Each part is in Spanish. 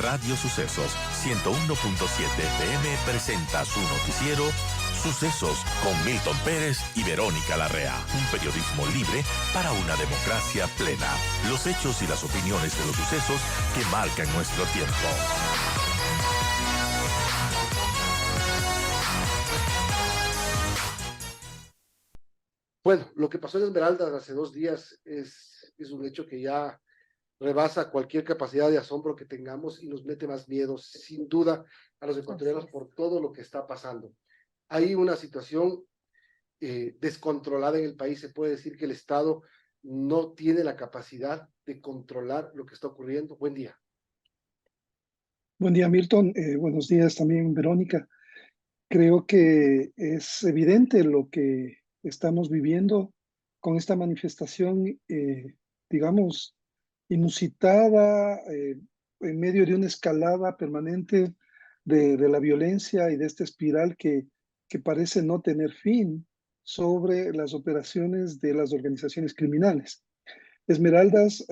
Radio Sucesos 101.7 FM presenta su noticiero Sucesos con Milton Pérez y Verónica Larrea. Un periodismo libre para una democracia plena. Los hechos y las opiniones de los sucesos que marcan nuestro tiempo. Bueno, lo que pasó en Esmeraldas hace 2 días es un hecho que ya rebasa cualquier capacidad de asombro que tengamos y nos mete más miedo, sin duda, a los ecuatorianos por todo lo que está pasando. Hay una situación descontrolada en el país. Se puede decir que el Estado no tiene la capacidad de controlar lo que está ocurriendo. Buen día. Buen día, Milton. Buenos días también, Verónica. Creo que es evidente lo que estamos viviendo con esta manifestación, digamos, inusitada, en medio de una escalada permanente de la violencia y de esta espiral que parece no tener fin sobre las operaciones de las organizaciones criminales. Esmeraldas,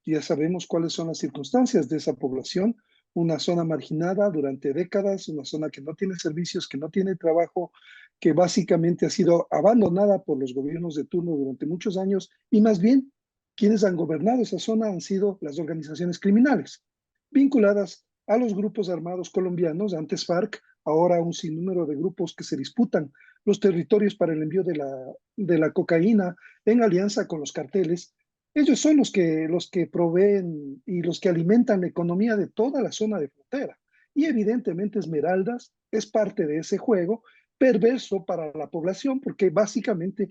ya sabemos cuáles son las circunstancias de esa población, una zona marginada durante décadas, una zona que no tiene servicios, que no tiene trabajo, que básicamente ha sido abandonada por los gobiernos de turno durante muchos años, y más bien quienes han gobernado esa zona han sido las organizaciones criminales, vinculadas a los grupos armados colombianos, antes FARC, ahora un sinnúmero de grupos que se disputan los territorios para el envío de la cocaína en alianza con los carteles. Ellos son los que proveen y los que alimentan la economía de toda la zona de frontera. Y evidentemente Esmeraldas es parte de ese juego perverso para la población, porque básicamente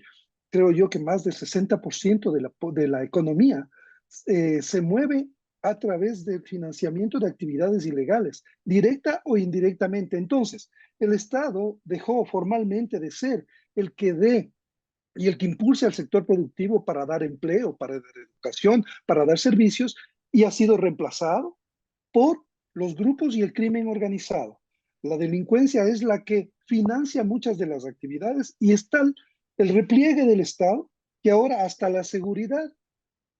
creo yo que más del 60% de la economía se mueve a través del financiamiento de actividades ilegales, directa o indirectamente. Entonces, el Estado dejó formalmente de ser el que dé y el que impulse al sector productivo para dar empleo, para dar educación, para dar servicios, y ha sido reemplazado por los grupos y el crimen organizado. La delincuencia es la que financia muchas de las actividades y está el repliegue del Estado, que ahora hasta la seguridad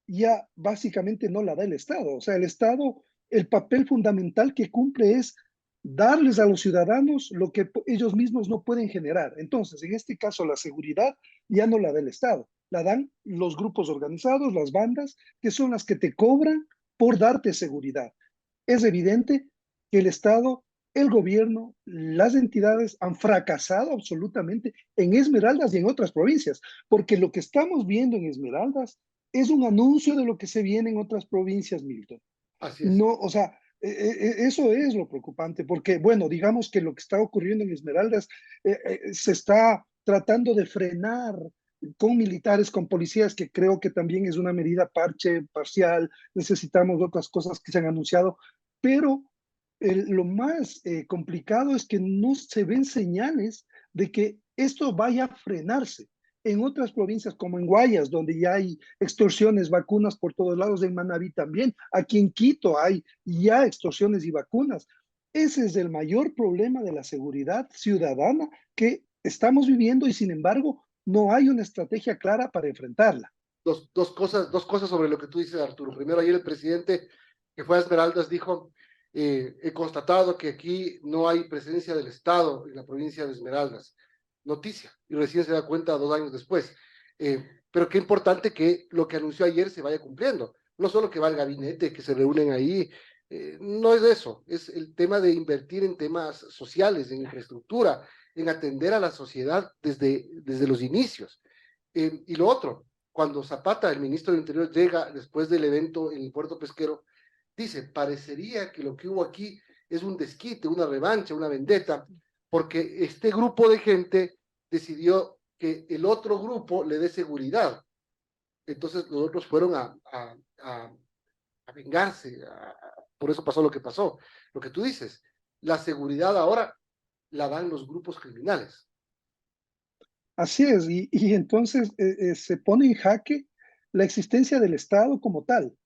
ya básicamente no la da el Estado. O sea, el Estado, el papel fundamental que cumple es darles a los ciudadanos lo que ellos mismos no pueden generar. Entonces, en este caso, la seguridad ya no la da el Estado, la dan los grupos organizados, las bandas, que son las que te cobran por darte seguridad. Es evidente que el Estado, el gobierno, las entidades han fracasado absolutamente en Esmeraldas y en otras provincias, porque lo que estamos viendo en Esmeraldas es un anuncio de lo que se viene en otras provincias, Milton. Así es. No, o sea, eso es lo preocupante, porque, bueno, digamos que lo que está ocurriendo en Esmeraldas se está tratando de frenar con militares, con policías, que creo que también es una medida parcial. Necesitamos otras cosas que se han anunciado, pero lo más complicado es que no se ven señales de que esto vaya a frenarse. En otras provincias como en Guayas, donde ya hay extorsiones, vacunas por todos lados, en Manabí también, aquí en Quito hay ya extorsiones y vacunas. Ese es el mayor problema de la seguridad ciudadana que estamos viviendo y sin embargo no hay una estrategia clara para enfrentarla. Dos cosas sobre lo que tú dices, Arturo. Primero, ayer el presidente que fue a Esmeraldas dijo, he constatado que aquí no hay presencia del Estado en la provincia de Esmeraldas. Noticia, y recién se da cuenta 2 años después. Pero qué importante que lo que anunció ayer se vaya cumpliendo. No solo que va el gabinete, que se reúnen ahí, no es eso, es el tema de invertir en temas sociales, en infraestructura, en atender a la sociedad desde los inicios. Y lo otro, cuando Zapata, el ministro del Interior, llega después del evento en el puerto pesquero, dice, parecería que lo que hubo aquí es un desquite, una revancha, una vendetta, porque este grupo de gente decidió que el otro grupo le dé seguridad. Entonces los otros fueron a vengarse, por eso pasó lo que pasó. Lo que tú dices, la seguridad ahora la dan los grupos criminales. Así es, y entonces se pone en jaque la existencia del Estado como tal.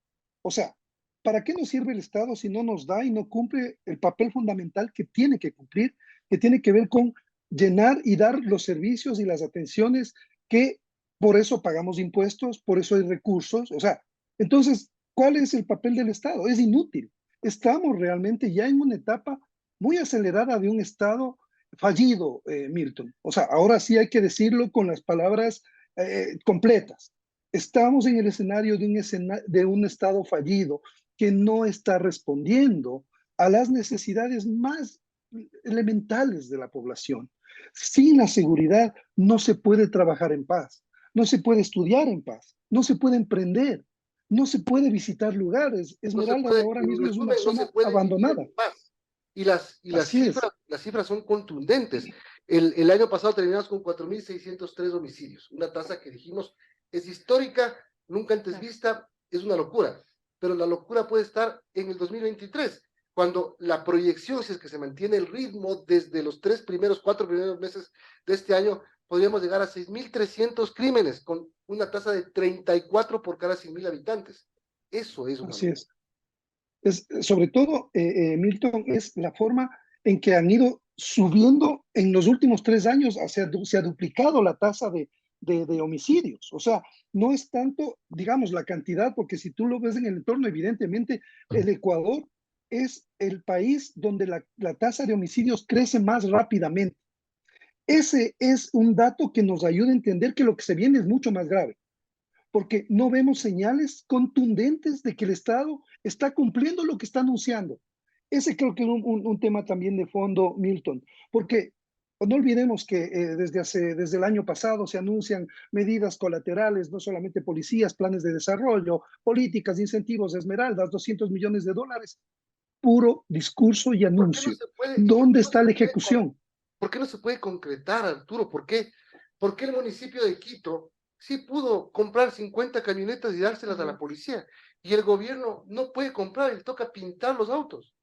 O sea, ¿para qué nos sirve el Estado si no nos da y no cumple el papel fundamental que tiene que cumplir, que tiene que ver con llenar y dar los servicios y las atenciones que por eso pagamos impuestos, por eso hay recursos? O sea, entonces, ¿cuál es el papel del Estado? Es inútil. estamos realmente ya en una etapa muy acelerada de un Estado fallido, Milton. O sea, ahora sí hay que decirlo con las palabras completas. Estamos en el escenario de un Estado fallido que no está respondiendo a las necesidades más elementales de la población. Sin la seguridad no se puede trabajar en paz, no se puede estudiar en paz, no se puede emprender, no se puede visitar lugares. No se Esmeraldas puede, ahora en mismo es una resumen, no se zona puede vivir abandonada. en paz. Y Así es, las cifras son contundentes. El año pasado terminamos con 4.603 homicidios, una tasa que dijimos es histórica, nunca antes vista, es una locura. Pero la locura puede estar en el 2023, cuando la proyección, si es que se mantiene el ritmo desde los 4 primeros meses de este año, podríamos llegar a 6.300 crímenes, con una tasa de 34 por cada 100.000 habitantes. Eso es una así locura. es. Sobre todo, Milton, es la forma en que han ido subiendo en los últimos 3 años, se ha duplicado la tasa de homicidios. O sea, no es tanto, digamos, la cantidad, porque si tú lo ves en el entorno, evidentemente, el Ecuador es el país donde la tasa de homicidios crece más rápidamente. Ese es un dato que nos ayuda a entender que lo que se viene es mucho más grave, porque no vemos señales contundentes de que el Estado está cumpliendo lo que está anunciando. Ese creo que es un tema también de fondo, Milton, porque no olvidemos que desde el año pasado se anuncian medidas colaterales, no solamente policías, planes de desarrollo, políticas, incentivos, Esmeraldas, 200 millones de dólares, puro discurso y ¿Por qué no anuncio. se puede, por qué ¿Dónde no está se la puede, ejecución? por qué no se puede concretar, Arturo? ¿Por qué el municipio de Quito sí pudo comprar 50 camionetas y dárselas a la policía? Y el gobierno no puede comprar, le toca pintar los autos.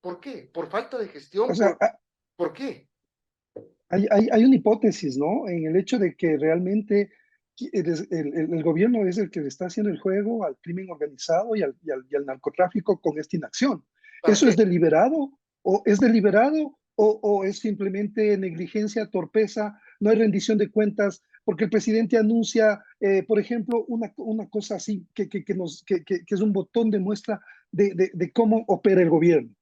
¿Por qué? ¿Por falta de O gestión? sea, ¿Por qué? hay una hipótesis, ¿no? En el hecho de que realmente el gobierno es el que le está haciendo el juego al crimen organizado y al narcotráfico con esta inacción. ¿Para ¿Eso es qué? deliberado? ¿O es simplemente negligencia, torpeza, no hay rendición de cuentas? Porque el presidente anuncia, por ejemplo, una cosa así que es un botón de muestra de cómo opera el gobierno.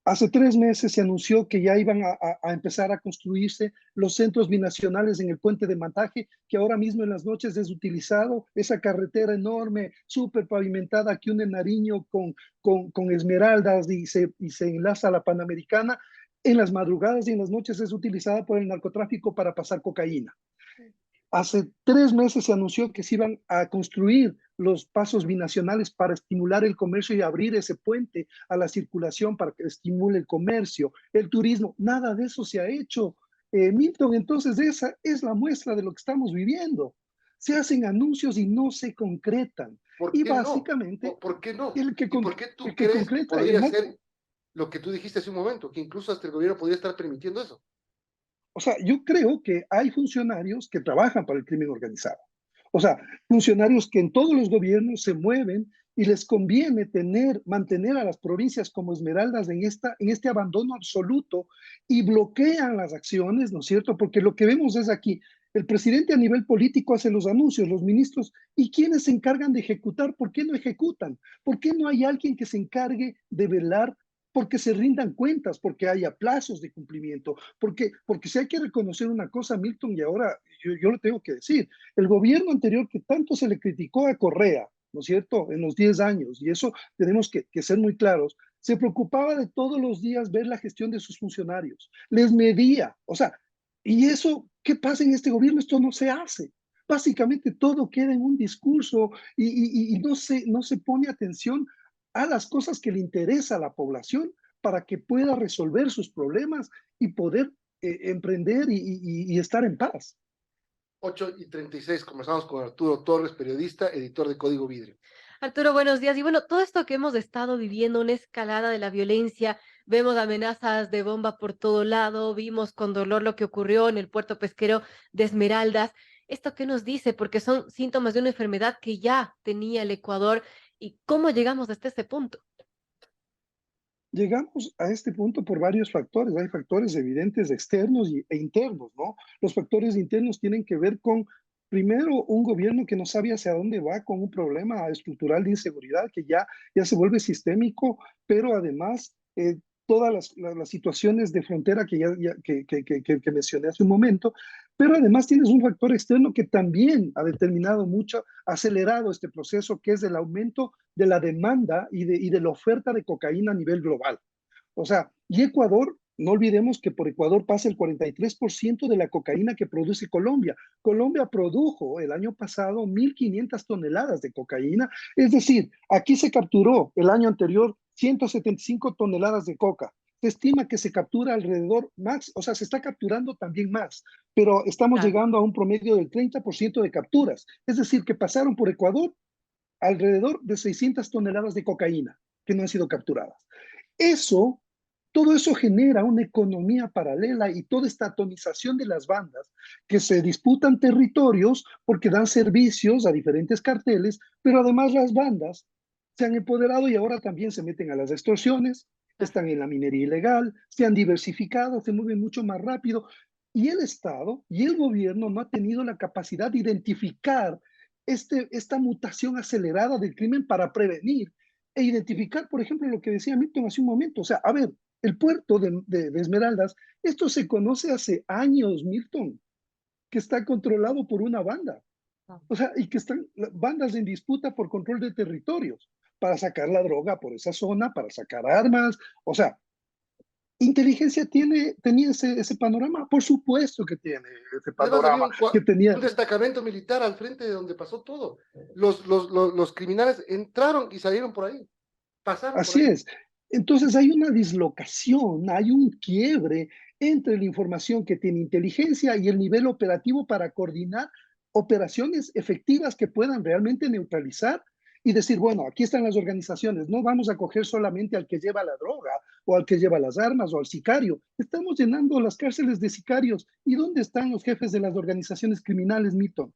Hace 3 meses se anunció que ya iban a empezar a construirse los centros binacionales en el puente de Mataje, que ahora mismo en las noches es utilizado, esa carretera enorme, súper pavimentada que une Nariño con Esmeraldas y se enlaza a la Panamericana. En las madrugadas y en las noches es utilizada por el narcotráfico para pasar cocaína. Hace 3 meses se anunció que se iban a construir los pasos binacionales para estimular el comercio y abrir ese puente a la circulación para que estimule el comercio, el turismo. Nada de eso se ha hecho, Milton. Entonces, esa es la muestra de lo que estamos viviendo. Se hacen anuncios y no se concretan. ¿Por Y qué no? básicamente, ¿Por qué no? el que, ¿Y por qué tú el que crees que concreta, podría ser lo que tú dijiste hace un momento, que incluso hasta el gobierno podría estar permitiendo eso? o sea, yo creo que hay funcionarios que trabajan para el crimen organizado. O sea, funcionarios que en todos los gobiernos se mueven y les conviene mantener a las provincias como Esmeraldas en este abandono absoluto y bloquean las acciones, ¿no es cierto? Porque lo que vemos es aquí, el presidente a nivel político hace los anuncios, los ministros, ¿y quiénes se encargan de ejecutar? ¿Por qué no ejecutan? ¿Por qué no hay alguien que se encargue de velar porque se rindan cuentas, porque haya plazos de cumplimiento? Porque si hay que reconocer una cosa, Milton, y ahora yo lo tengo que decir, el gobierno anterior que tanto se le criticó a Correa, ¿no es cierto?, en los 10 años, y eso tenemos que ser muy claros, se preocupaba de todos los días ver la gestión de sus funcionarios, les medía, o sea, y eso, ¿qué pasa en este gobierno? Esto no se hace. Básicamente todo queda en un discurso y no se pone atención a las cosas que le interesa a la población para que pueda resolver sus problemas y poder emprender y estar en paz. 8:36, conversamos con Arturo Torres, periodista, editor de Código Vidrio. Arturo, buenos días. Y bueno, todo esto que hemos estado viviendo, una escalada de la violencia, vemos amenazas de bomba por todo lado, vimos con dolor lo que ocurrió en el puerto pesquero de Esmeraldas. ¿Esto qué nos dice? Porque son síntomas de una enfermedad que ya tenía el Ecuador. ¿Y cómo llegamos hasta este punto? Llegamos a este punto por varios factores. Hay factores evidentes externos e internos, ¿no? Los factores internos tienen que ver con Primero, un gobierno que no sabe hacia dónde va con un problema estructural de inseguridad que ya se vuelve sistémico, pero además todas las situaciones de frontera que mencioné hace un momento, pero además tienes un factor externo que también ha determinado mucho, ha acelerado este proceso, que es el aumento de la demanda y de la oferta de cocaína a nivel global. O sea, y Ecuador, no olvidemos que por Ecuador pasa el 43% de la cocaína que produce Colombia. Colombia produjo el año pasado 1.500 toneladas de cocaína. Es decir, aquí se capturó el año anterior 175 toneladas de coca. Se estima que se captura alrededor más, o sea, se está capturando también más, pero estamos Claro. llegando a un promedio del 30% de capturas. Es decir, que pasaron por Ecuador alrededor de 600 toneladas de cocaína que no han sido capturadas. Eso, todo eso genera una economía paralela y toda esta atomización de las bandas que se disputan territorios porque dan servicios a diferentes carteles, pero además las bandas se han empoderado y ahora también se meten a las extorsiones, están en la minería ilegal, se han diversificado, se mueven mucho más rápido y el Estado y el gobierno no ha tenido la capacidad de identificar esta mutación acelerada del crimen para prevenir e identificar, por ejemplo, lo que decía Milton hace un momento. O sea, a ver, el puerto de Esmeraldas, esto se conoce hace años, Milton, que está controlado por una banda. O sea, y que están bandas en disputa por control de territorios para sacar la droga por esa zona, para sacar armas. O sea, inteligencia tenía ese panorama, por supuesto que tiene ese Además, había panorama, que tenía. un destacamento militar al frente de donde pasó todo. Los criminales entraron y salieron por ahí, pasaron por Así ahí. es. Entonces hay una dislocación, hay un quiebre entre la información que tiene inteligencia y el nivel operativo para coordinar operaciones efectivas que puedan realmente neutralizar y decir, bueno, aquí están las organizaciones, no vamos a coger solamente al que lleva la droga o al que lleva las armas o al sicario. Estamos llenando las cárceles de sicarios. ¿Y dónde están los jefes de las organizaciones criminales, Milton?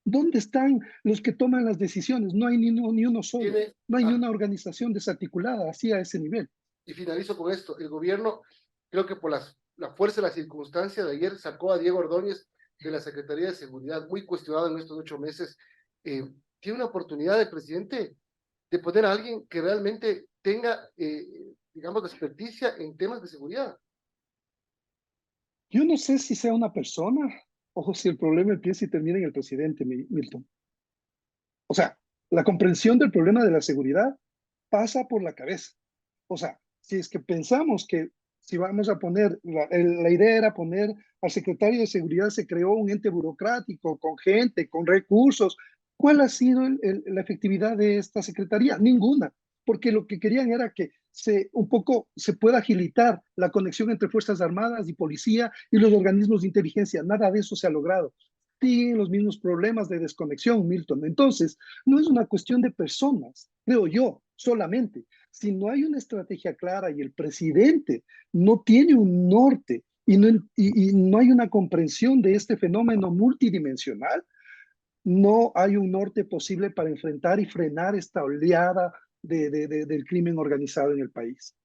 ¿Dónde están los que toman las decisiones? No hay ni uno solo. Tiene, No hay ni una organización desarticulada así a ese nivel. y finalizo con esto, el gobierno, creo que por la fuerza de la circunstancia de ayer, sacó a Diego Ordóñez de la Secretaría de Seguridad, muy cuestionado en estos 8 meses. Tiene una oportunidad el presidente de poner a alguien que realmente tenga, digamos, experticia en temas de seguridad. Yo no sé si sea una persona o si el problema empieza y termina en el presidente, Milton. O sea, la comprensión del problema de la seguridad pasa por la cabeza. O sea, si es que pensamos que si vamos a poner, la idea era poner al secretario de seguridad, se creó un ente burocrático con gente, con recursos. ¿Cuál ha sido la efectividad de esta secretaría? Ninguna, porque lo que querían era que un poco se pueda agilitar la conexión entre Fuerzas Armadas y policía y los organismos de inteligencia. Nada de eso se ha logrado. Tienen los mismos problemas de desconexión, Milton. Entonces, no es una cuestión de personas, creo yo, solamente. Si no hay una estrategia clara y el presidente no tiene un norte y no hay una comprensión de este fenómeno multidimensional, no hay un norte posible para enfrentar y frenar esta oleada del crimen organizado en el país.